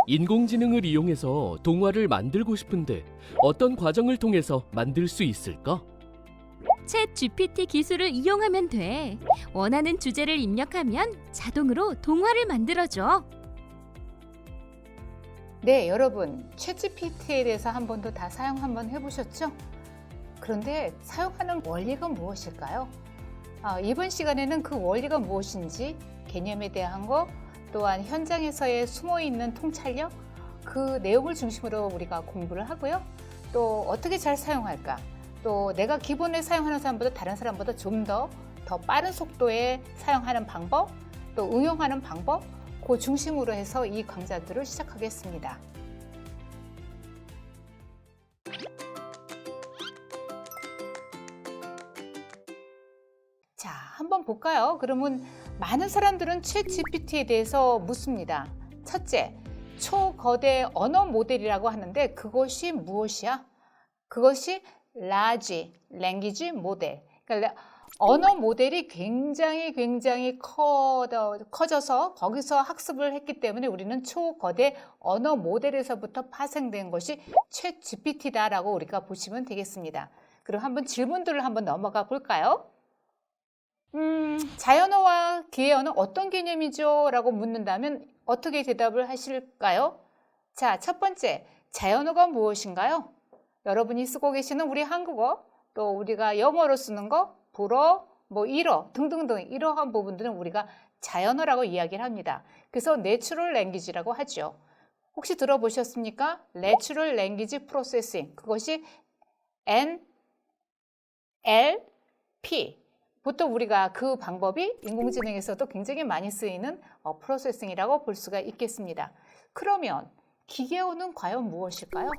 인공지능을 이용해서 동화를 만들고 싶은데 어떤 과정을 통해서 만들 수 있을까? 챗 GPT 기술을 이용하면 돼. 원하는 주제를 입력하면 자동으로 동화를 만들어줘. 네, 여러분, 챗GPT에 대해서 한 번도 다 사용 한번 해보셨죠? 그런데 사용하는 원리가 무엇일까요? 이번 시간에는 그 원리가 무엇인지, 개념에 대한 거, 또한 현장에서의 숨어있는 통찰력, 그 내용을 중심으로 우리가 공부를 하고요. 또 어떻게 잘 사용할까? 또 내가 기본에 사용하는 사람보다 다른 사람보다 좀 더 빠른 속도에 사용하는 방법, 또 응용하는 방법, 그 중심으로 해서 이 강좌들을 시작하겠습니다. 자, 한번 볼까요? 그러면 많은 사람들은 챗 GPT에 대해서 묻습니다. 첫째, 초거대 언어 모델이라고 하는데 그것이 무엇이야? 그것이 large language model. 그러니까 언어 모델이 굉장히 커져서 거기서 학습을 했기 때문에 우리는 초거대 언어 모델에서부터 파생된 것이 챗 GPT다라고 우리가 보시면 되겠습니다. 그럼 한번 질문들을 한번 넘어가 볼까요? 자연어와 기계어는 어떤 개념이죠? 라고 묻는다면 어떻게 대답을 하실까요? 자, 첫 번째, 자연어가 무엇인가요? 여러분이 쓰고 계시는 우리 한국어, 또 우리가 영어로 쓰는 거, 불어, 일어 등등등 이러한 부분들은 우리가 자연어라고 이야기를 합니다. 그래서 내추럴 랭귀지라고 하죠. 혹시 들어보셨습니까? 내추럴 랭귀지 프로세싱. 그것이 NLP. 보통 우리가 그 방법이 인공지능에서도 굉장히 많이 쓰이는 프로세싱이라고 볼 수가 있겠습니다. 그러면 기계어는 과연 무엇일까요?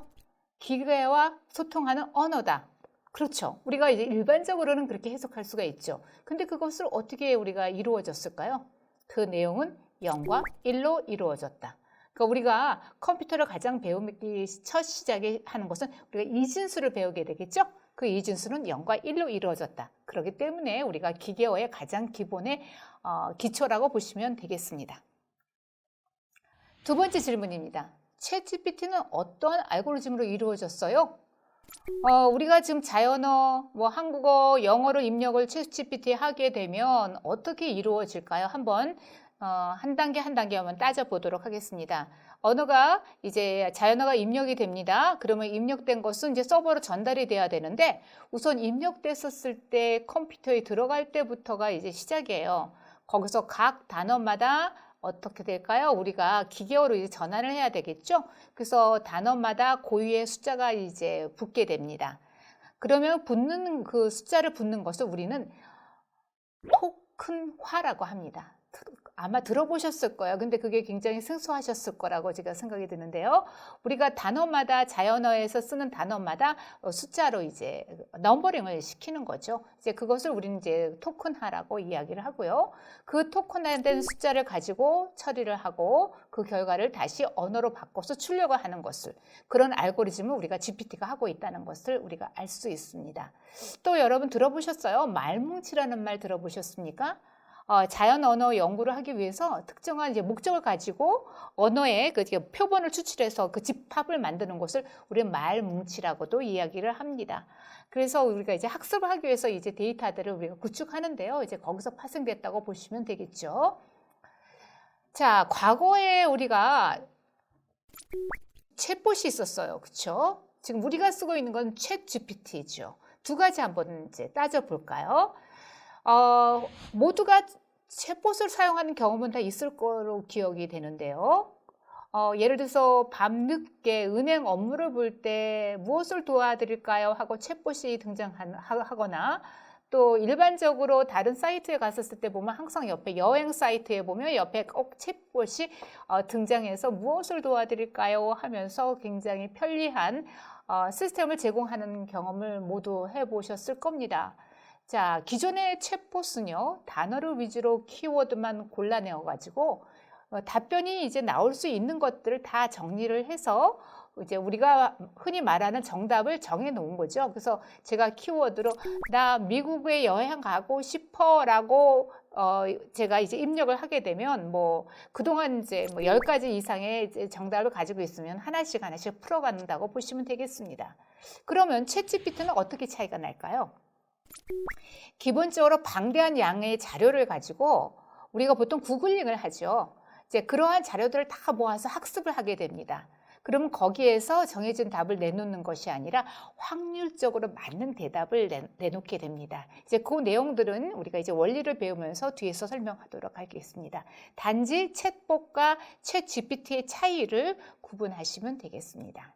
기계와 소통하는 언어다. 그렇죠. 우리가 이제 일반적으로는 그렇게 해석할 수가 있죠. 근데 그것을 어떻게 우리가 이루어졌을까요? 그 내용은 0과 1로 이루어졌다. 그러니까 우리가 컴퓨터를 가장 배우기 첫 시작에 하는 것은 우리가 이진수를 배우게 되겠죠? 그 이진수는 0과 1로 이루어졌다. 그렇기 때문에 우리가 기계어의 가장 기본의 기초라고 보시면 되겠습니다. 두 번째 질문입니다. 챗GPT는 어떤 알고리즘으로 이루어졌어요? 우리가 지금 자연어, 한국어, 영어로 입력을 챗GPT에 하게 되면 어떻게 이루어질까요? 한번 한 단계 한 단계 한번 따져보도록 하겠습니다. 언어가 이제 자연어가 입력이 됩니다. 그러면 입력된 것은 이제 서버로 전달이 돼야 되는데 우선 입력됐었을 때 컴퓨터에 들어갈 때부터가 이제 시작이에요. 거기서 각 단어마다 어떻게 될까요? 우리가 기계어로 이제 전환을 해야 되겠죠? 그래서 단어마다 고유의 숫자가 이제 붙게 됩니다. 그러면 붙는 그 숫자를 붙는 것을 우리는 토큰화라고 합니다. 아마 들어보셨을 거예요. 근데 그게 굉장히 생소하셨을 거라고 제가 생각이 드는데요. 우리가 단어마다 자연어에서 쓰는 단어마다 숫자로 이제 넘버링을 시키는 거죠. 이제 그것을 우리는 이제 토큰화라고 이야기를 하고요. 그 토큰화된 숫자를 가지고 처리를 하고 그 결과를 다시 언어로 바꿔서 출력을 하는 것을 그런 알고리즘을 우리가 GPT가 하고 있다는 것을 우리가 알 수 있습니다. 또 여러분 들어보셨어요? 말뭉치라는 말 들어보셨습니까? 자연 언어 연구를 하기 위해서 특정한 이제 목적을 가지고 언어의 그 표본을 추출해서 그 집합을 만드는 것을 우리는 말뭉치라고도 이야기를 합니다. 그래서 우리가 이제 학습을 하기 위해서 이제 데이터들을 우리가 구축하는데요. 이제 거기서 파생됐다고 보시면 되겠죠. 자, 과거에 우리가 챗봇이 있었어요. 그렇죠? 지금 우리가 쓰고 있는 건 챗 GPT죠. 두 가지 한번 이제 따져볼까요? 모두가 챗봇을 사용하는 경험은 다 있을 거로 기억이 되는데요. 예를 들어서 밤늦게 은행 업무를 볼 때 무엇을 도와드릴까요? 하고 챗봇이 등장하거나 또 일반적으로 다른 사이트에 갔었을 때 보면 항상 옆에 여행 사이트에 보면 옆에 꼭 챗봇이 등장해서 무엇을 도와드릴까요? 하면서 굉장히 편리한 시스템을 제공하는 경험을 모두 해보셨을 겁니다. 자, 기존의 챗봇은요, 단어를 위주로 키워드만 골라내어가지고 답변이 이제 나올 수 있는 것들을 다 정리를 해서 이제 우리가 흔히 말하는 정답을 정해 놓은 거죠. 그래서 제가 키워드로 나 미국에 여행 가고 싶어 라고 제가 이제 입력을 하게 되면 뭐 그동안 이제 뭐 10가지 이상의 이제 정답을 가지고 있으면 하나씩 풀어간다고 보시면 되겠습니다. 그러면 챗GPT는 어떻게 차이가 날까요? 기본적으로 방대한 양의 자료를 가지고 우리가 보통 구글링을 하죠. 이제 그러한 자료들을 다 모아서 학습을 하게 됩니다. 그러면 거기에서 정해진 답을 내놓는 것이 아니라 확률적으로 맞는 대답을 내놓게 됩니다. 이제 그 내용들은 우리가 이제 원리를 배우면서 뒤에서 설명하도록 하겠습니다. 단지 챗봇과 챗GPT의 차이를 구분하시면 되겠습니다.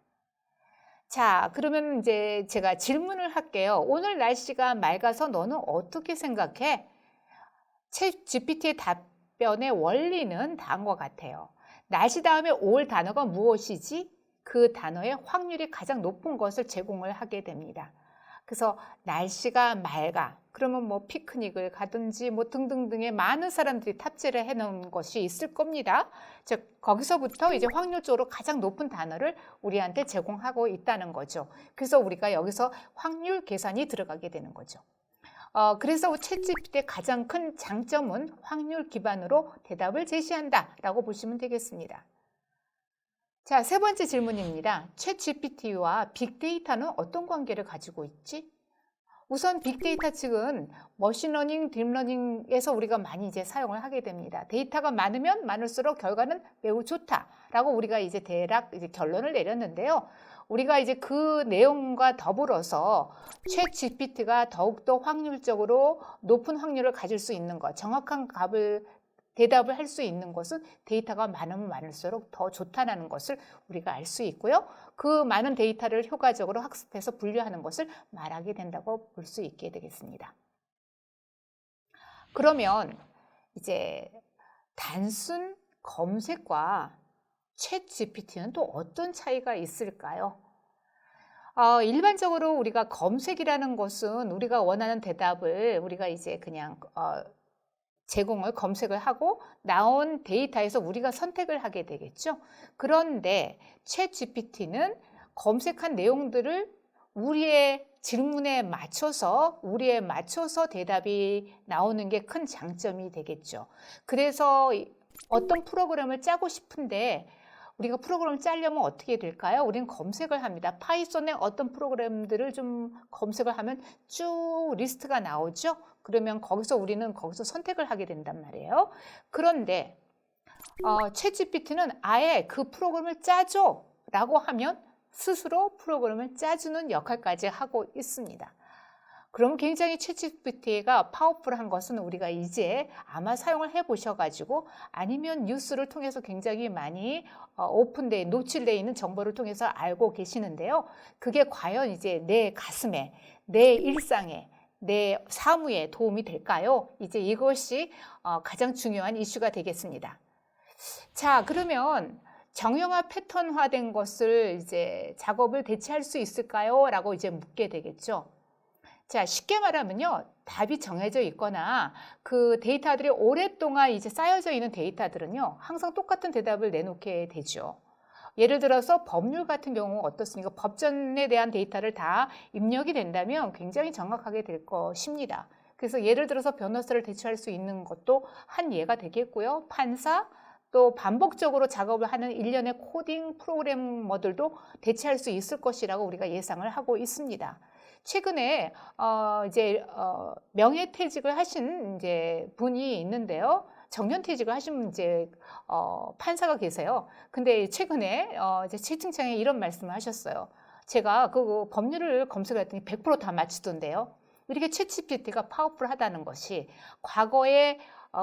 자, 그러면 이제 제가 질문을 할게요. 오늘 날씨가 맑아서 너는 어떻게 생각해? 챗GPT의 답변의 원리는 다음과 같아요. 날씨 다음에 올 단어가 무엇이지? 그 단어의 확률이 가장 높은 것을 제공을 하게 됩니다. 그래서 날씨가 맑아. 그러면 뭐 피크닉을 가든지 뭐 등등등의 많은 사람들이 탑재를 해놓은 것이 있을 겁니다. 즉 거기서부터 이제 확률적으로 가장 높은 단어를 우리한테 제공하고 있다는 거죠. 그래서 우리가 여기서 확률 계산이 들어가게 되는 거죠. 그래서 챗GPT의 가장 큰 장점은 확률 기반으로 대답을 제시한다라고 보시면 되겠습니다. 자, 세 번째 질문입니다. 챗GPT와 빅데이터는 어떤 관계를 가지고 있지? 우선 빅데이터 측은 머신러닝, 딥러닝에서 우리가 많이 이제 사용을 하게 됩니다. 데이터가 많으면 많을수록 결과는 매우 좋다라고 우리가 이제 대략 이제 결론을 내렸는데요. 우리가 이제 그 내용과 더불어서 챗GPT가 더욱더 확률적으로 높은 확률을 가질 수 있는 것, 정확한 대답을 할 수 있는 것은 데이터가 많으면 많을수록 더 좋다는 것을 우리가 알 수 있고요. 그 많은 데이터를 효과적으로 학습해서 분류하는 것을 말하게 된다고 볼 수 있게 되겠습니다. 그러면 이제 단순 검색과 챗GPT는 또 어떤 차이가 있을까요? 일반적으로 우리가 검색이라는 것은 우리가 원하는 대답을 우리가 이제 그냥 검색을 하고 나온 데이터에서 우리가 선택을 하게 되겠죠. 그런데 챗GPT는 검색한 내용들을 우리의 질문에 맞춰서 대답이 나오는 게 큰 장점이 되겠죠. 그래서 어떤 프로그램을 짜고 싶은데 우리가 프로그램을 짜려면 어떻게 될까요? 우리는 검색을 합니다. 파이썬의 어떤 프로그램들을 좀 검색을 하면 쭉 리스트가 나오죠. 그러면 우리는 거기서 선택을 하게 된단 말이에요. 그런데 챗GPT는 아예 그 프로그램을 짜줘 라고 하면 스스로 프로그램을 짜주는 역할까지 하고 있습니다. 그럼 굉장히 챗GPT가 파워풀한 것은 우리가 이제 아마 사용을 해보셔가지고 아니면 뉴스를 통해서 굉장히 많이 노출되어 있는 정보를 통해서 알고 계시는데요. 그게 과연 이제 내 가슴에, 내 일상에, 내 사무에 도움이 될까요? 이제 이것이 가장 중요한 이슈가 되겠습니다. 자, 그러면 정형화 패턴화된 것을 이제 작업을 대체할 수 있을까요? 라고 이제 묻게 되겠죠. 자, 쉽게 말하면요. 답이 정해져 있거나 그 데이터들이 오랫동안 이제 쌓여져 있는 데이터들은요. 항상 똑같은 대답을 내놓게 되죠. 예를 들어서 법률 같은 경우 어떻습니까? 법전에 대한 데이터를 다 입력이 된다면 굉장히 정확하게 될 것입니다. 그래서 예를 들어서 변호사를 대체할 수 있는 것도 한 예가 되겠고요. 판사, 또 반복적으로 작업을 하는 일련의 코딩 프로그래머들도 대체할 수 있을 것이라고 우리가 예상을 하고 있습니다. 최근에 명예퇴직을 하신 이제 분이 있는데요. 정년퇴직을 하신 이제 판사가 계세요. 근데 최근에 이제 채팅창에 이런 말씀을 하셨어요. 제가 그 법률을 검색했더니 100% 다 맞추던데요. 이렇게 챗GPT가 파워풀하다는 것이 과거에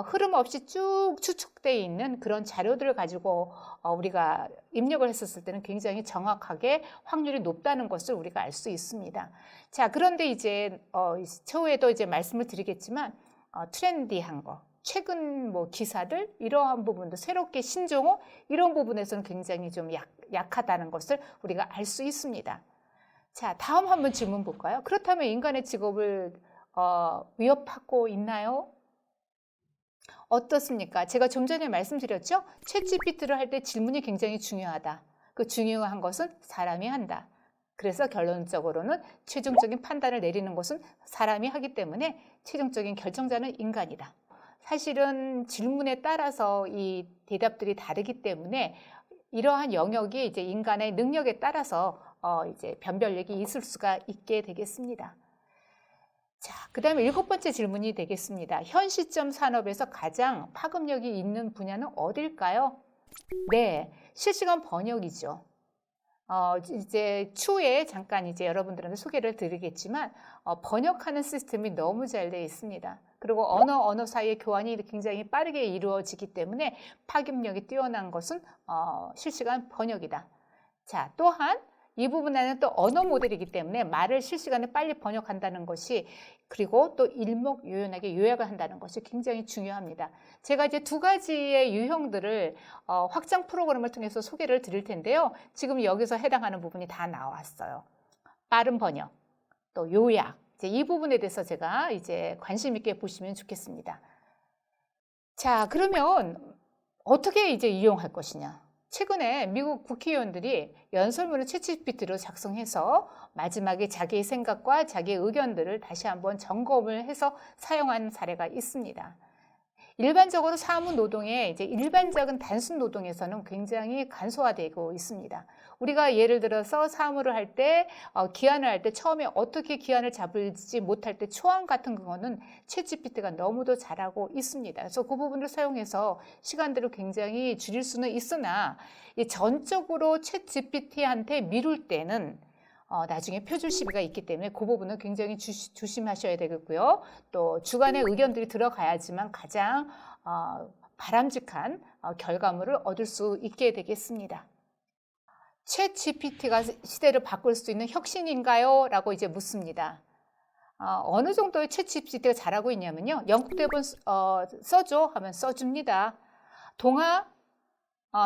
흐름 없이 쭉 추측되어 있는 그런 자료들을 가지고 우리가 입력을 했었을 때는 굉장히 정확하게 확률이 높다는 것을 우리가 알 수 있습니다. 자, 그런데 이제 처우에도 이제 말씀을 드리겠지만 트렌디한 거, 최근 뭐 기사들 이러한 부분도 새롭게 신종호 이런 부분에서는 굉장히 좀 약하다는 것을 우리가 알 수 있습니다. 자, 다음 한번 질문 볼까요? 그렇다면 인간의 직업을 위협하고 있나요? 어떻습니까? 제가 좀 전에 말씀드렸죠? 챗GPT를 할 때 질문이 굉장히 중요하다. 그 중요한 것은 사람이 한다. 그래서 결론적으로는 최종적인 판단을 내리는 것은 사람이 하기 때문에 최종적인 결정자는 인간이다. 사실은 질문에 따라서 이 대답들이 다르기 때문에 이러한 영역이 이제 인간의 능력에 따라서 이제 변별력이 있을 수가 있게 되겠습니다. 자, 그다음에 7번째 질문이 되겠습니다. 현 시점 산업에서 가장 파급력이 있는 분야는 어딜까요? 네, 실시간 번역이죠. 이제 추후에 잠깐 이제 여러분들한테 소개를 드리겠지만 번역하는 시스템이 너무 잘 되어 있습니다. 그리고 언어 사이의 교환이 굉장히 빠르게 이루어지기 때문에 파급력이 뛰어난 것은 실시간 번역이다. 자, 또한 이 부분에는 또 언어 모델이기 때문에 말을 실시간에 빨리 번역한다는 것이 그리고 또 일목요연하게 요약을 한다는 것이 굉장히 중요합니다. 제가 이제 2가지의 유형들을 확장 프로그램을 통해서 소개를 드릴 텐데요. 지금 여기서 해당하는 부분이 다 나왔어요. 빠른 번역, 또 요약. 이제 이 부분에 대해서 제가 이제 관심 있게 보시면 좋겠습니다. 자, 그러면 어떻게 이제 이용할 것이냐? 최근에 미국 국회의원들이 연설문을 챗GPT로 작성해서 마지막에 자기의 생각과 자기의 의견들을 다시 한번 점검을 해서 사용한 사례가 있습니다. 일반적으로 사무 노동의 이제 일반적인 단순 노동에서는 굉장히 간소화되고 있습니다. 우리가 예를 들어서 사무를 할 때, 기한을 할 때 처음에 어떻게 기한을 잡을지 못할 때 초안 같은 거는 챗GPT가 너무도 잘하고 있습니다. 그래서 그 부분을 사용해서 시간들을 굉장히 줄일 수는 있으나 전적으로 챗GPT한테 미룰 때는 나중에 표준 시비가 있기 때문에 그 부분은 굉장히 조심하셔야 되겠고요. 또 주관의 의견들이 들어가야지만 가장 바람직한 결과물을 얻을 수 있게 되겠습니다. 챗GPT가 시대를 바꿀 수 있는 혁신인가요? 라고 이제 묻습니다. 어느 정도의 챗GPT가 잘하고 있냐면요. 영국 대본 써줘 하면 써줍니다. 동화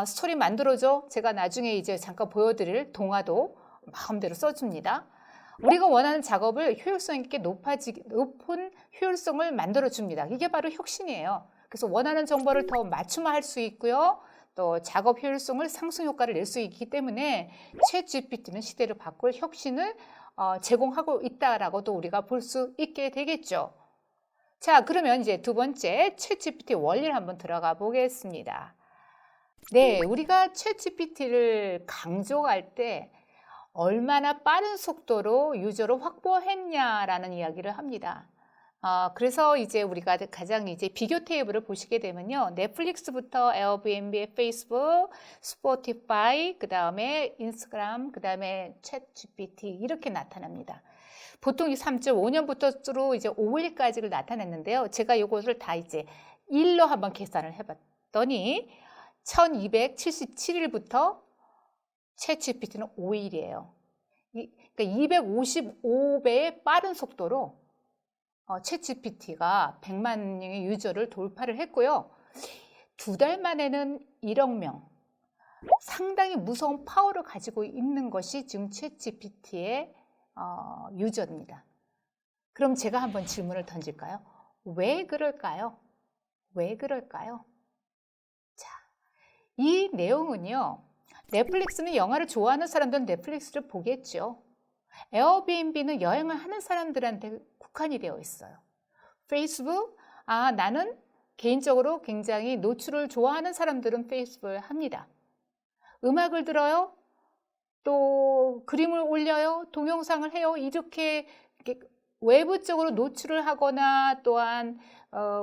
스토리 만들어줘. 제가 나중에 이제 잠깐 보여드릴 동화도 마음대로 써줍니다. 우리가 원하는 작업을 효율성 있게 높은 효율성을 만들어줍니다. 이게 바로 혁신이에요. 그래서 원하는 정보를 더 맞춤화할 수 있고요. 또 작업 효율성을 상승 효과를 낼 수 있기 때문에 챗GPT는 시대를 바꿀 혁신을 제공하고 있다라고도 우리가 볼 수 있게 되겠죠. 자, 그러면 이제 2번째 챗GPT 원리를 한번 들어가 보겠습니다. 네, 우리가 챗GPT를 강조할 때 얼마나 빠른 속도로 유저를 확보했냐라는 이야기를 합니다. 그래서 이제 우리가 가장 이제 비교 테이블을 보시게 되면요. 넷플릭스부터 에어비앤비, 페이스북, 스포티파이, 그 다음에 인스타그램, 그 다음에 챗GPT 이렇게 나타납니다. 보통 이 3.5년부터로 이제 5일까지를 나타냈는데요. 제가 이것을 다 이제 일로 한번 계산을 해봤더니 1277일부터 챗GPT는 5일이에요. 그러니까 255배의 빠른 속도로 챗GPT가 100만 명의 유저를 돌파를 했고요. 2달 만에는 1억 명. 상당히 무서운 파워를 가지고 있는 것이 지금 챗GPT의 유저입니다. 그럼 제가 한번 질문을 던질까요? 왜 그럴까요? 왜 그럴까요? 자, 이 내용은요. 넷플릭스는 영화를 좋아하는 사람들은 넷플릭스를 보겠죠. 에어비앤비는 여행을 하는 사람들한테 국한이 되어 있어요. 페이스북, 나는 개인적으로 굉장히 노출을 좋아하는 사람들은 페이스북을 합니다. 음악을 들어요? 또 그림을 올려요? 동영상을 해요? 이렇게 외부적으로 노출을 하거나 또한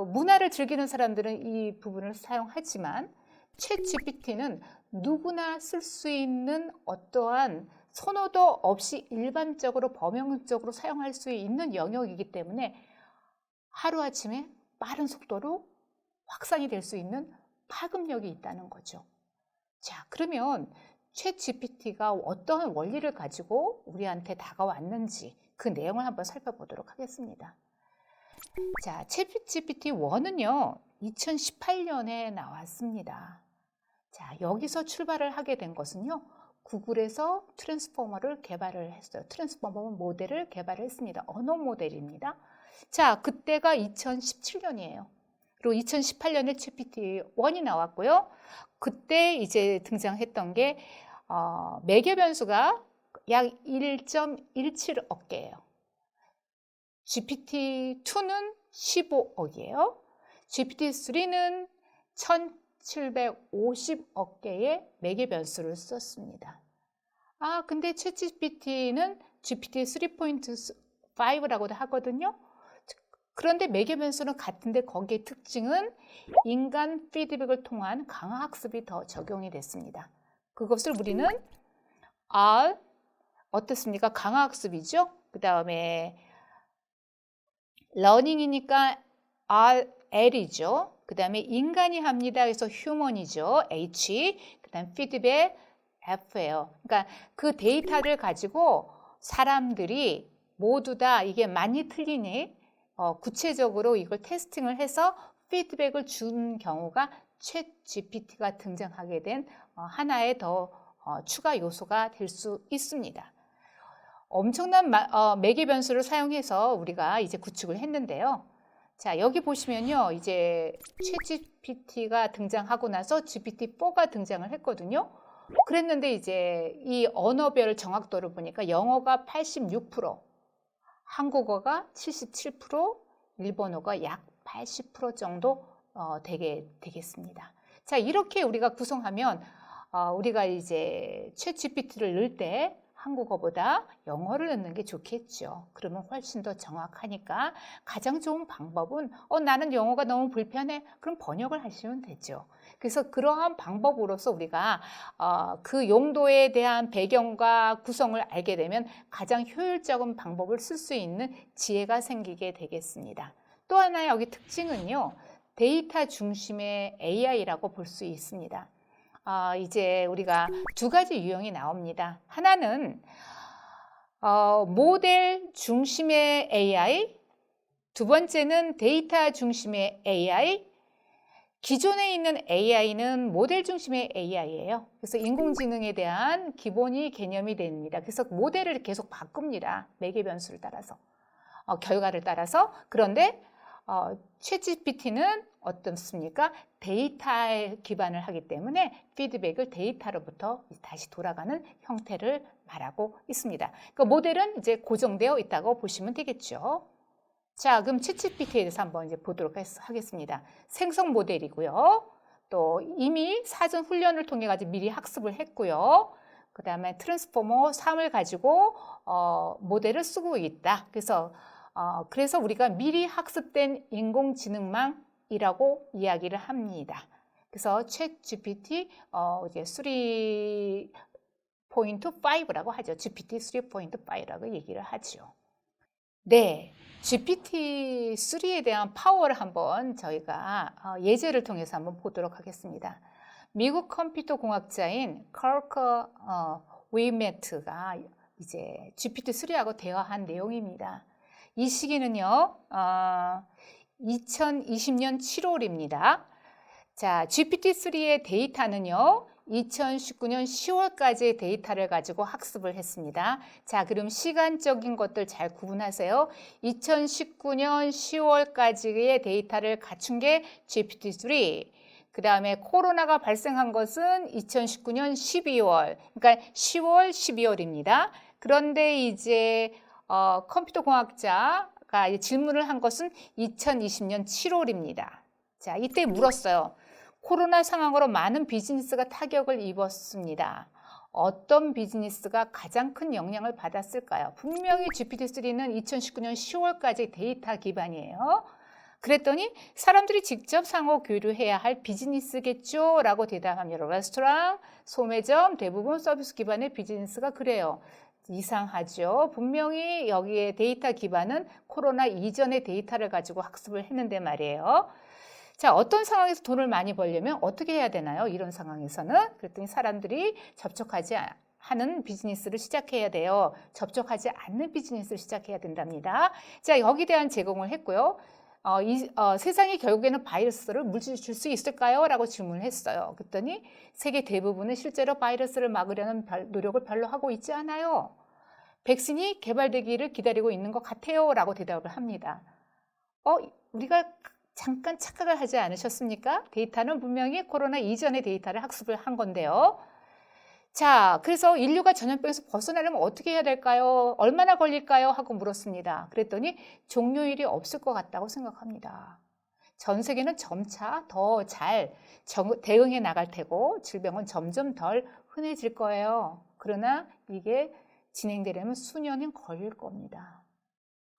문화를 즐기는 사람들은 이 부분을 사용하지만 챗GPT는 누구나 쓸 수 있는 어떠한 선호도 없이 일반적으로 범용적으로 사용할 수 있는 영역이기 때문에 하루아침에 빠른 속도로 확산이 될 수 있는 파급력이 있다는 거죠. 자, 그러면 챗GPT가 어떠한 원리를 가지고 우리한테 다가왔는지 그 내용을 한번 살펴보도록 하겠습니다. 자, 챗GPT-1은요, 2018년에 나왔습니다. 자, 여기서 출발을 하게 된 것은요, 구글에서 트랜스포머를 개발을 했어요. 트랜스포머 모델을 개발을 했습니다. 언어 모델입니다. 자, 그때가 2017년이에요. 그리고 2018년에 GPT-1이 나왔고요. 그때 이제 등장했던 게 매개 변수가 약 1.17억 개예요. GPT-2는 15억이에요. GPT-3는 1750억 개의 매개 변수를 썼습니다. 근데 챗GPT는 GPT 3.5라고도 하거든요. 그런데 매개 변수는 같은데 거기의 특징은 인간 피드백을 통한 강화 학습이 더 적용이 됐습니다. 그것을 우리는 R 어떻습니까? 강화 학습이죠. 그 다음에 러닝이니까 RL이죠. 그 다음에 인간이 합니다. 그래서 휴먼이죠. H. 그 다음 피드백 F예요. 그러니까 그 데이터를 가지고 사람들이 모두 다 이게 많이 틀리니 구체적으로 이걸 테스팅을 해서 피드백을 준 경우가 챗 GPT가 등장하게 된 하나의 더 추가 요소가 될 수 있습니다. 엄청난 매개 변수를 사용해서 우리가 이제 구축을 했는데요. 자, 여기 보시면요. 이제 챗 GPT가 등장하고 나서 GPT-4가 등장을 했거든요. 그랬는데 이제 이 언어별 정확도를 보니까 영어가 86%, 한국어가 77%, 일본어가 약 80% 정도 되겠습니다. 자, 이렇게 우리가 구성하면 우리가 이제 챗 GPT를 넣을 때 한국어보다 영어를 넣는 게 좋겠죠. 그러면 훨씬 더 정확하니까 가장 좋은 방법은 나는 영어가 너무 불편해. 그럼 번역을 하시면 되죠. 그래서 그러한 방법으로서 우리가 그 용도에 대한 배경과 구성을 알게 되면 가장 효율적인 방법을 쓸 수 있는 지혜가 생기게 되겠습니다. 또 하나의 여기 특징은요. 데이터 중심의 AI라고 볼 수 있습니다. 이제 우리가 두 가지 유형이 나옵니다. 하나는 모델 중심의 AI, 두 번째는 데이터 중심의 AI. 기존에 있는 AI는 모델 중심의 AI예요. 그래서 인공지능에 대한 기본이 개념이 됩니다. 그래서 모델을 계속 바꿉니다. 매개 변수를 따라서, 결과를 따라서. 그런데 챗GPT는 어떻습니까? 데이터에 기반을 하기 때문에 피드백을 데이터로부터 다시 돌아가는 형태를 말하고 있습니다. 그 모델은 이제 고정되어 있다고 보시면 되겠죠. 자, 그럼 챗GPT에 대해서 한번 이제 보도록 하겠습니다. 생성 모델이고요. 또 이미 사전 훈련을 통해 가지고 미리 학습을 했고요. 그 다음에 트랜스포머 3을 가지고 모델을 쓰고 있다. 그래서 우리가 미리 학습된 인공지능망이라고 이야기를 합니다. 그래서 챗GPT 이제 3.5라고 하죠. GPT 3.5라고 얘기를 하죠. 네, GPT-3에 대한 파워를 한번 저희가 예제를 통해서 한번 보도록 하겠습니다. 미국 컴퓨터 공학자인 커커 웨이메트가 이제 GPT-3하고 대화한 내용입니다. 이 시기는요, 2020년 7월입니다. 자, GPT-3의 데이터는요, 2019년 10월까지의 데이터를 가지고 학습을 했습니다. 자, 그럼 시간적인 것들 잘 구분하세요. 2019년 10월까지의 데이터를 갖춘 게 GPT-3. 그 다음에 코로나가 발생한 것은 2019년 12월, 그러니까 10월, 12월입니다. 그런데 이제 컴퓨터 공학자가 질문을 한 것은 2020년 7월입니다. 자, 이때 물었어요. 코로나 상황으로 많은 비즈니스가 타격을 입었습니다. 어떤 비즈니스가 가장 큰 영향을 받았을까요? 분명히 GPT-3는 2019년 10월까지 데이터 기반이에요. 그랬더니 사람들이 직접 상호 교류해야 할 비즈니스겠죠? 라고 대답합니다. 레스토랑, 소매점, 대부분 서비스 기반의 비즈니스가 그래요. 이상하죠. 분명히 여기에 데이터 기반은 코로나 이전의 데이터를 가지고 학습을 했는데 말이에요. 자, 어떤 상황에서 돈을 많이 벌려면 어떻게 해야 되나요? 이런 상황에서는. 그랬더니 사람들이 접촉하지 하는 비즈니스를 시작해야 돼요. 접촉하지 않는 비즈니스를 시작해야 된답니다. 자, 여기에 대한 제공을 했고요. 세상이 결국에는 바이러스를 물리칠 수 있을까요? 라고 질문을 했어요. 그랬더니 세계 대부분은 실제로 바이러스를 막으려는 노력을 별로 하고 있지 않아요. 백신이 개발되기를 기다리고 있는 것 같아요. 라고 대답을 합니다. 우리가 잠깐 착각을 하지 않으셨습니까? 데이터는 분명히 코로나 이전의 데이터를 학습을 한 건데요. 자, 그래서 인류가 전염병에서 벗어나려면 어떻게 해야 될까요? 얼마나 걸릴까요? 하고 물었습니다. 그랬더니 종료일이 없을 것 같다고 생각합니다. 전 세계는 점차 더 잘 대응해 나갈 테고 질병은 점점 덜 흔해질 거예요. 그러나 이게 진행되려면 수년은 걸릴 겁니다.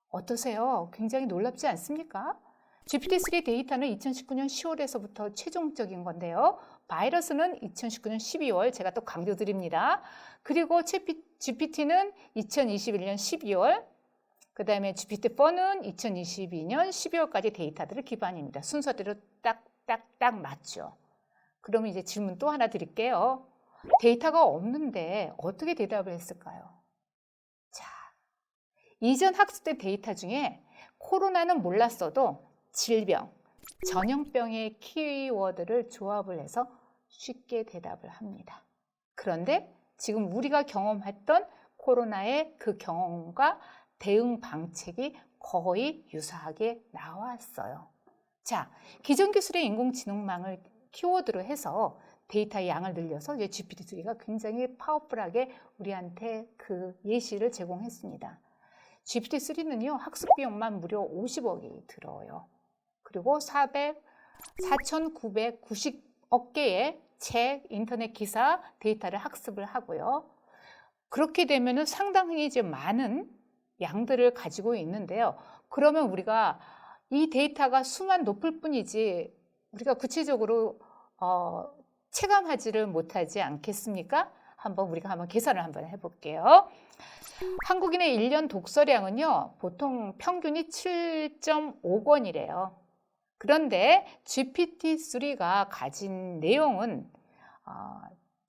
어떠세요? 굉장히 놀랍지 않습니까? GPT-3 데이터는 2019년 10월에서부터 최종적인 건데요. 바이러스는 2019년 12월 제가 또 강조드립니다. 그리고 GPT는 2021년 12월, 그 다음에 GPT-4는 2022년 12월까지 데이터들을 기반입니다. 순서대로 딱딱딱 맞죠. 그러면 이제 질문 또 하나 드릴게요. 데이터가 없는데 어떻게 대답을 했을까요? 자, 이전 학습된 데이터 중에 코로나는 몰랐어도 질병, 전염병의 키워드를 조합을 해서 쉽게 대답을 합니다. 그런데 지금 우리가 경험했던 코로나의 그 경험과 대응 방책이 거의 유사하게 나왔어요. 자, 기존 기술의 인공지능망을 키워드로 해서 데이터의 양을 늘려서 이제 GPT-3가 굉장히 파워풀하게 우리한테 그 예시를 제공했습니다. GPT-3는요, 학습 비용만 무려 50억이 들어요. 그리고 4,990억 개의 책, 인터넷 기사, 데이터를 학습을 하고요. 그렇게 되면은 상당히 이제 많은 양들을 가지고 있는데요. 그러면 우리가 이 데이터가 수만 높을 뿐이지 우리가 구체적으로 체감하지를 못하지 않겠습니까? 우리가 한번 계산을 한번 해볼게요. 한국인의 1년 독서량은요, 보통 평균이 7.5권이래요. 그런데 GPT-3가 가진 내용은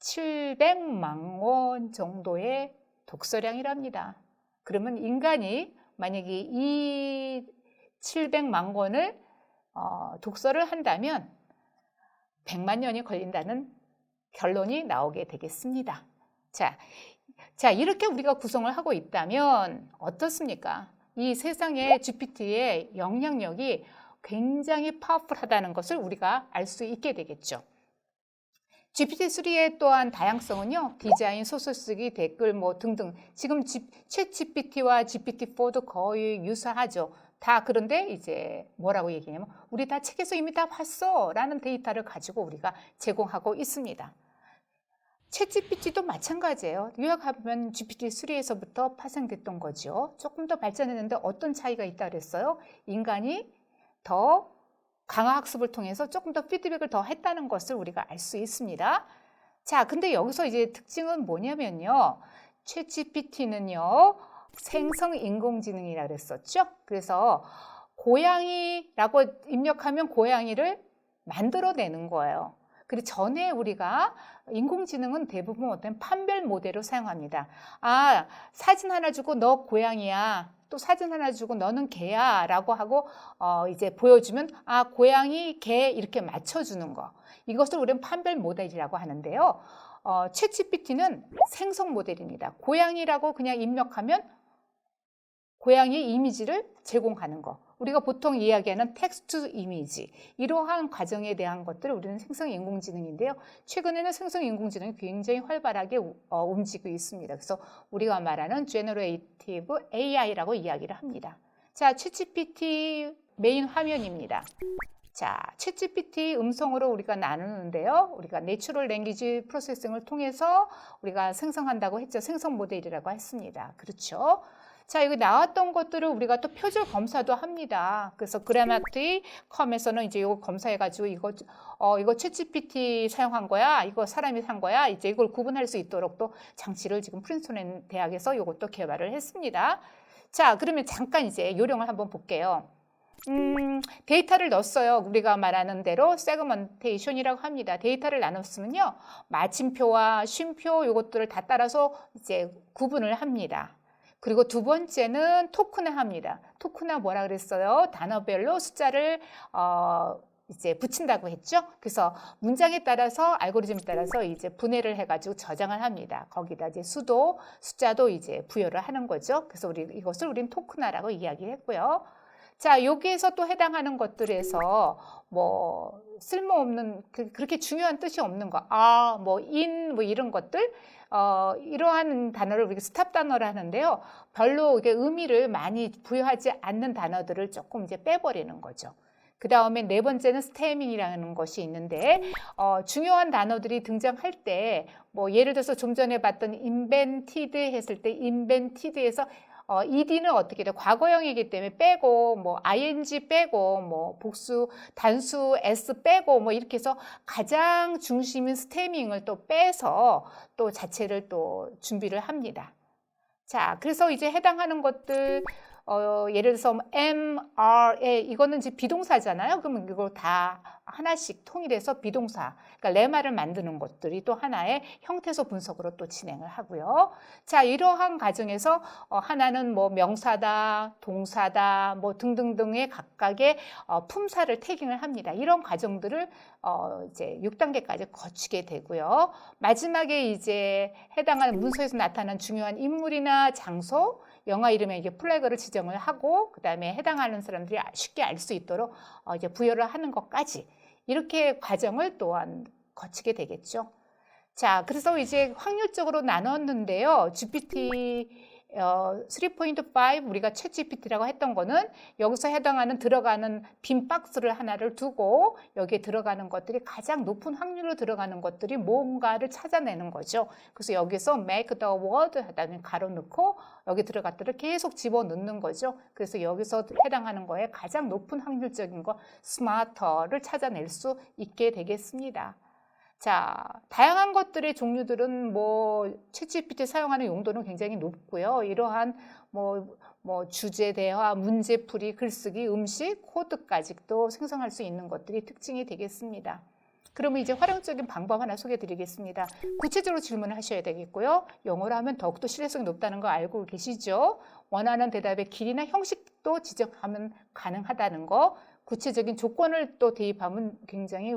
700만 권 정도의 독서량이랍니다. 그러면 인간이 만약에 이 700만 권을 독서를 한다면 100만 년이 걸린다는 결론이 나오게 되겠습니다. 자, 이렇게 우리가 구성을 하고 있다면 어떻습니까? 이 세상의 GPT의 영향력이 굉장히 파워풀하다는 것을 우리가 알 수 있게 되겠죠. GPT-3의 또한 다양성은요, 디자인, 소설 쓰기, 댓글 등등. 지금 챗 GPT와 GPT-4도 거의 유사하죠. 다 그런데 이제 뭐라고 얘기하냐면 우리 다 책에서 이미 다 봤어 라는 데이터를 가지고 우리가 제공하고 있습니다. 챗 GPT도 마찬가지예요. 요약하면 GPT-3에서부터 파생됐던 거죠. 조금 더 발전했는데 어떤 차이가 있다 그랬어요? 인간이 더 강화 학습을 통해서 조금 더 피드백을 더 했다는 것을 우리가 알 수 있습니다. 자, 근데 여기서 이제 특징은 뭐냐면요. 챗 GPT는요, 생성 인공지능이라 그랬었죠. 그래서 고양이라고 입력하면 고양이를 만들어내는 거예요. 그리고 전에 우리가 인공지능은 대부분 어떤 판별 모델을 사용합니다. 사진 하나 주고 너 고양이야. 또 사진 하나 주고 너는 개야 라고 하고 이제 보여주면 고양이, 개 이렇게 맞춰주는 거. 이것을 우리는 판별 모델이라고 하는데요. 챗 GPT는 생성 모델입니다. 고양이라고 그냥 입력하면 고양이 이미지를 제공하는 거. 우리가 보통 이야기하는 텍스트 이미지. 이러한 과정에 대한 것들을 우리는 생성 인공지능인데요. 최근에는 생성 인공지능이 굉장히 활발하게 움직이고 있습니다. 그래서 우리가 말하는 Generative AI라고 이야기를 합니다. 자, 챗GPT 메인 화면입니다. 자, 챗GPT 음성으로 우리가 나누는데요. 우리가 내추럴 랭귀지 프로세싱을 통해서 우리가 생성한다고 했죠. 생성 모델이라고 했습니다. 그렇죠? 자, 여기 나왔던 것들을 우리가 또 표절 검사도 합니다. 그래서 그래마틱컴에서는 이제 이거 검사해가지고 이거 챗GPT 사용한 거야, 이거 사람이 산 거야, 이제 이걸 구분할 수 있도록 또 장치를 지금 프린스턴 대학에서 이것도 개발을 했습니다. 자, 그러면 잠깐 이제 요령을 한번 볼게요. 데이터를 넣었어요. 우리가 말하는 대로 세그먼테이션이라고 합니다. 데이터를 나눴으면요, 마침표와 쉼표 이것들을 다 따라서 이제 구분을 합니다. 그리고 두 번째는 토큰화 합니다. 토큰화 뭐라 그랬어요? 단어별로 숫자를 이제 붙인다고 했죠. 그래서 문장에 따라서 알고리즘에 따라서 이제 분해를 해가지고 저장을 합니다. 거기다 이제 수도, 숫자도 이제 부여를 하는 거죠. 그래서 이것을 우리는 토큰화라고 이야기했고요. 자, 여기에서 또 해당하는 것들에서 뭐 쓸모없는 그렇게 중요한 뜻이 없는 거, 이런 것들. 이러한 단어를 우리가 스탑 단어를 하는데요. 별로 이게 의미를 많이 부여하지 않는 단어들을 조금 이제 빼버리는 거죠. 그 다음에 네 번째는 스테밍이라는 것이 있는데 중요한 단어들이 등장할 때 뭐 예를 들어서 좀 전에 봤던 invented 했을 때 invented에서 ed는 어떻게 돼? 과거형이기 때문에 빼고 뭐 ing 빼고 뭐 복수 단수 s 빼고 뭐 이렇게 해서 가장 중심인 스테밍을 또 빼서 또 자체를 또 준비를 합니다. 자, 그래서 이제 해당하는 것들 예를 들어서 M, R, A 이거는 이제 비동사잖아요. 그러면 이걸 다 하나씩 통일해서 비동사, 그러니까 레마를 만드는 것들이 또 하나의 형태소 분석으로 또 진행을 하고요. 자, 이러한 과정에서 하나는 뭐 명사다, 동사다, 뭐 등등등의 각각의 품사를 태깅을 합니다. 이런 과정들을 이제 6단계까지 거치게 되고요. 마지막에 이제 해당하는 문서에서 나타난 중요한 인물이나 장소, 영화 이름에 이게 플래그를 지정을 하고 그다음에 해당하는 사람들이 쉽게 알 수 있도록 이제 부여를 하는 것까지 이렇게 과정을 또한 거치게 되겠죠. 자, 그래서 이제 확률적으로 나눴는데요. GPT 3.5 우리가 챗 GPT라고 했던 거는 여기서 해당하는 들어가는 빈 박스를 하나를 두고 여기에 들어가는 것들이 가장 높은 확률로 들어가는 것들이 뭔가를 찾아내는 거죠. 그래서 여기서 make the word 하다는 가로 넣고 여기 들어갔더니 계속 집어넣는 거죠. 그래서 여기서 해당하는 거에 가장 높은 확률적인 거 smarter를 찾아낼 수 있게 되겠습니다. 자, 다양한 것들의 종류들은 뭐 챗GPT 사용하는 용도는 굉장히 높고요. 이러한 뭐 주제 대화, 문제풀이, 글쓰기, 음식, 코드까지도 생성할 수 있는 것들이 특징이 되겠습니다. 그러면 이제 활용적인 방법 하나 소개해 드리겠습니다. 구체적으로 질문을 하셔야 되겠고요. 영어로 하면 더욱더 신뢰성이 높다는 거 알고 계시죠? 원하는 대답의 길이나 형식도 지정하면 가능하다는 거, 구체적인 조건을 또 대입하면 굉장히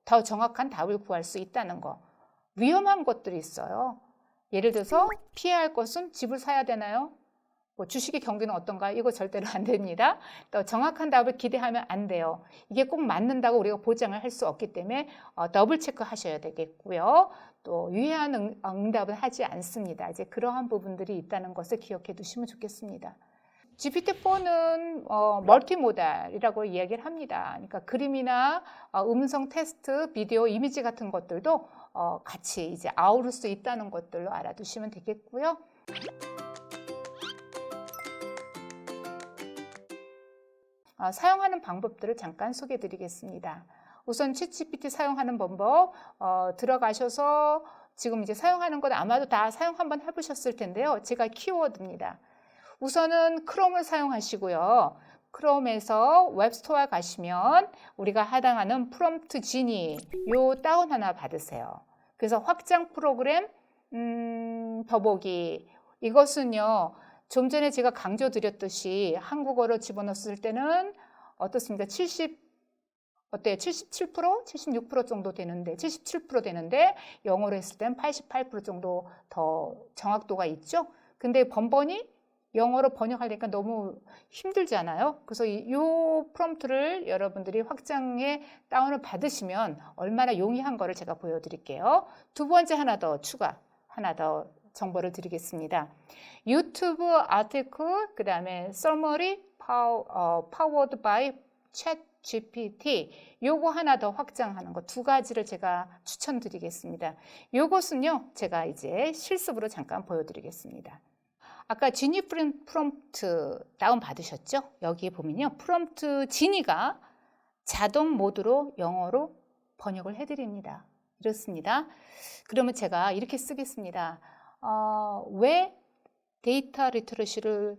더 정확한 답을 구할 수 있다는 거. 위험한 것들이 있어요. 예를 들어서 피해야 할 것은 집을 사야 되나요? 뭐 주식의 경기는 어떤가? 이거 절대로 안 됩니다. 또 정확한 답을 기대하면 안 돼요. 이게 꼭 맞는다고 우리가 보장을 할 수 없기 때문에 더블 체크 하셔야 되겠고요. 또 유해한 응답을 하지 않습니다. 이제 그러한 부분들이 있다는 것을 기억해 두시면 좋겠습니다. GPT-4는 멀티모달이라고 이야기를 합니다. 그러니까 그림이나 음성 테스트, 비디오, 이미지 같은 것들도 같이 이제 아우를 수 있다는 것들로 알아두시면 되겠고요. 사용하는 방법들을 잠깐 소개해 드리겠습니다. 우선 챗GPT 사용하는 방법 들어가셔서 지금 이제 사용하는 것 아마도 다 사용 한번 해보셨을 텐데요. 제가 키워드입니다. 우선은 크롬을 사용하시고요. 크롬에서 웹스토어에 가시면 우리가 해당하는 프롬프트 지니 요 다운 하나 받으세요. 그래서 확장 프로그램 더보기 이것은요. 좀 전에 제가 강조드렸듯이 한국어로 집어넣었을 때는 어떻습니까? 77%, 76% 정도 되는데 77% 되는데 영어로 했을 때는 88% 정도 더 정확도가 있죠. 근데 번번이 영어로 번역하려니까 너무 힘들잖아요. 그래서 이 프롬프트를 여러분들이 확장에 다운을 받으시면 얼마나 용이한 거를 제가 보여드릴게요. 두 번째 하나 더 정보를 드리겠습니다. 유튜브 아티클, 그 다음에 서머리 powered by 챗GPT 요거 하나 더 확장하는 거 두 가지를 제가 추천드리겠습니다. 요것은요 제가 이제 실습으로 잠깐 보여드리겠습니다. 아까 지니 프롬프트 다운 받으셨죠? 여기 보면요 프롬프트 지니가 자동 모드로 영어로 번역을 해드립니다. 이렇습니다. 그러면 제가 이렇게 쓰겠습니다. 왜 데이터 리터러시를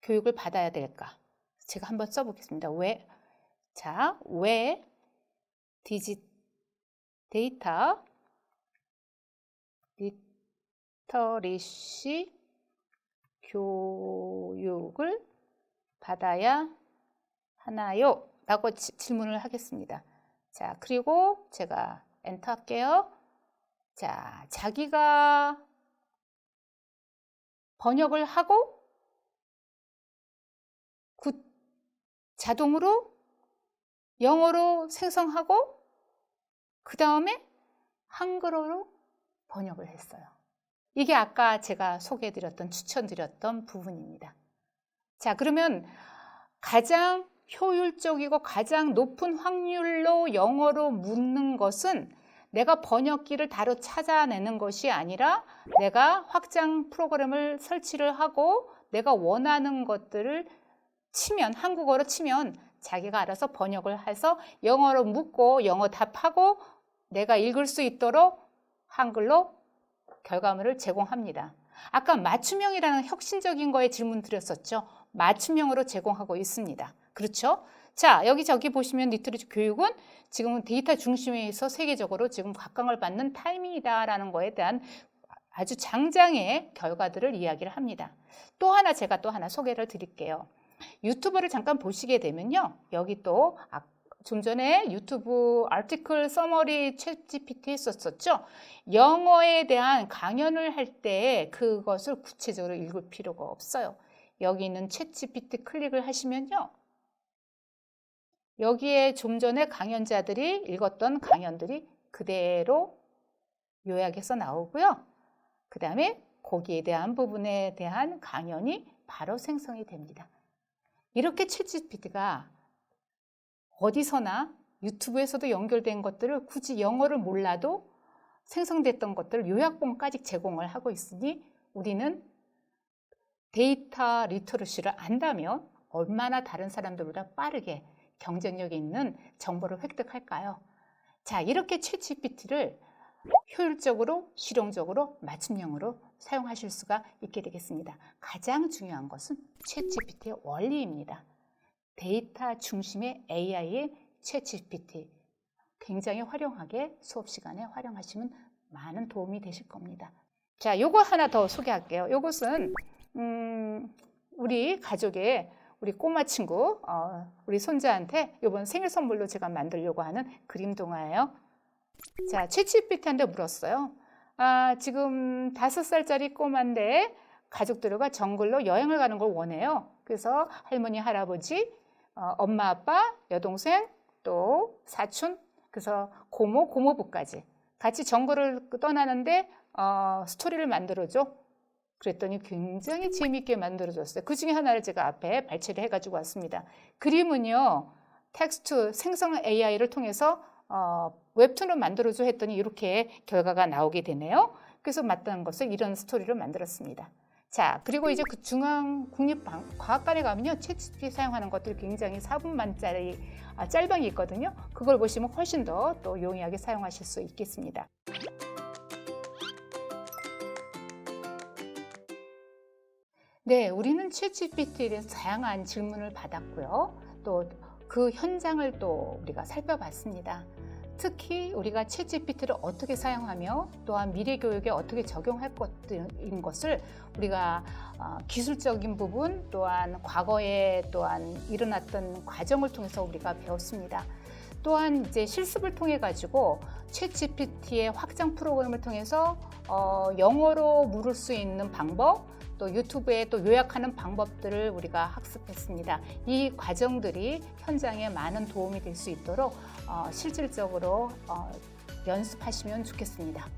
교육을 받아야 될까? 제가 한번 써보겠습니다. 왜 데이터 리터러시 교육을 받아야 하나요? 라고 질문을 하겠습니다. 자, 그리고 제가 엔터 할게요. 자, 자기가 번역을 하고 자동으로 영어로 생성하고 그 다음에 한글어로 번역을 했어요. 이게 아까 제가 추천드렸던 부분입니다. 자, 그러면 가장 효율적이고 가장 높은 확률로 영어로 묻는 것은 내가 번역기를 바로 찾아내는 것이 아니라 내가 확장 프로그램을 설치를 하고 내가 원하는 것들을 치면, 한국어로 치면 자기가 알아서 번역을 해서 영어로 묻고 영어 답하고 내가 읽을 수 있도록 한글로 결과물을 제공합니다. 아까 맞춤형이라는 혁신적인 거에 질문 드렸었죠. 맞춤형으로 제공하고 있습니다. 그렇죠? 자, 여기저기 보시면 리터러처 교육은 지금은 데이터 중심에서 세계적으로 지금 각광을 받는 타이밍이다라는 거에 대한 아주 장장의 결과들을 이야기를 합니다. 제가 또 하나 소개를 드릴게요. 유튜브를 잠깐 보시게 되면요. 여기 또 좀 전에 유튜브 아티클 서머리 챗 GPT 했었죠. 영어에 대한 강연을 할 때 그것을 구체적으로 읽을 필요가 없어요. 여기 있는 챗 GPT 클릭을 하시면요. 여기에 좀 전에 강연자들이 읽었던 강연들이 그대로 요약해서 나오고요. 그 다음에 거기에 대한 부분에 대한 강연이 바로 생성이 됩니다. 이렇게 챗 GPT가 어디서나 유튜브에서도 연결된 것들을 굳이 영어를 몰라도 생성됐던 것들을 요약본까지 제공을 하고 있으니 우리는 데이터 리터러시를 안다면 얼마나 다른 사람들보다 빠르게 경쟁력 있는 정보를 획득할까요? 자, 이렇게 챗 GPT를 효율적으로, 실용적으로, 맞춤형으로 사용하실 수가 있게 되겠습니다. 가장 중요한 것은 챗 GPT의 원리입니다. 데이터 중심의 AI의 챗 GPT 굉장히 활용하게 수업 시간에 활용하시면 많은 도움이 되실 겁니다. 자, 요거 하나 더 소개할게요. 요것은 우리 가족의 우리 꼬마 친구, 우리 손자한테 이번 생일 선물로 제가 만들려고 하는 그림 동화예요. 자, 챗 GPT한테 물었어요. 지금 5살짜리 꼬마인데 가족들과 정글로 여행을 가는 걸 원해요. 그래서 할머니, 할아버지, 엄마, 아빠, 여동생, 또 사촌, 그래서 고모, 고모부까지 같이 정글을 떠나는데 스토리를 만들어줘. 그랬더니 굉장히 재미있게 만들어줬어요. 그 중에 하나를 제가 앞에 발췌를 해가지고 왔습니다. 그림은요, 텍스트 생성 AI를 통해서 웹툰을 만들어줘 했더니 이렇게 결과가 나오게 되네요. 그래서 마땅한 것을 이런 스토리를 만들었습니다. 자, 그리고 이제 그 중앙국립과학관에 가면요, 챗 GPT 사용하는 것들이 굉장히 4분만짜리 짤방이 있거든요. 그걸 보시면 훨씬 더 또 용이하게 사용하실 수 있겠습니다. 네, 우리는 챗 GPT에 대해서 다양한 질문을 받았고요. 또 그 현장을 또 우리가 살펴봤습니다. 특히 우리가 챗 GPT를 어떻게 사용하며 또한 미래 교육에 어떻게 적용할 것인 것을 우리가 기술적인 부분 또한 과거에 또한 일어났던 과정을 통해서 우리가 배웠습니다. 또한 이제 실습을 통해 가지고 챗 GPT의 확장 프로그램을 통해서 영어로 물을 수 있는 방법, 또 유튜브에 또 요약하는 방법들을 우리가 학습했습니다. 이 과정들이 현장에 많은 도움이 될 수 있도록 실질적으로 연습하시면 좋겠습니다.